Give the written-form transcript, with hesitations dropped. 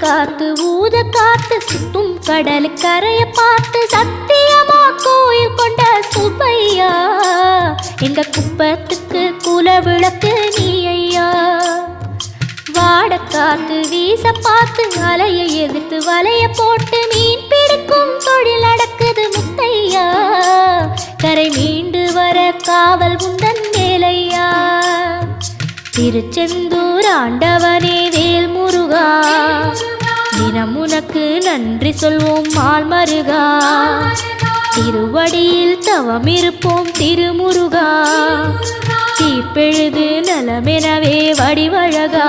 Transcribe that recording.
காத்து ஊத காத்து சுத்தும் கடலு கரைய பார்த்து சத்தியமா கோயில் கொண்ட சுப்பையா எங்க குப்பத்துக்கு குல விளக்கு நீ ஐயா. வாட காத்து வீச பார்த்து அலைய எதிர்த்து வலைய போட்டு மீன் பிடிக்கும் தொழில் நடக்குது முத்தையா. கரை மீண்டு வர காவல் உந்தன் வேலையா. திருச்செந்தூர் ஆண்டவனே வேல் முருகா தினம் உனக்கு நன்றி சொல்வோம் மால் மருகா. திருவடியில் தவம் இருப்போம் திருமுருகா தீப்பெழுது நலமெனவே வடிவழகா.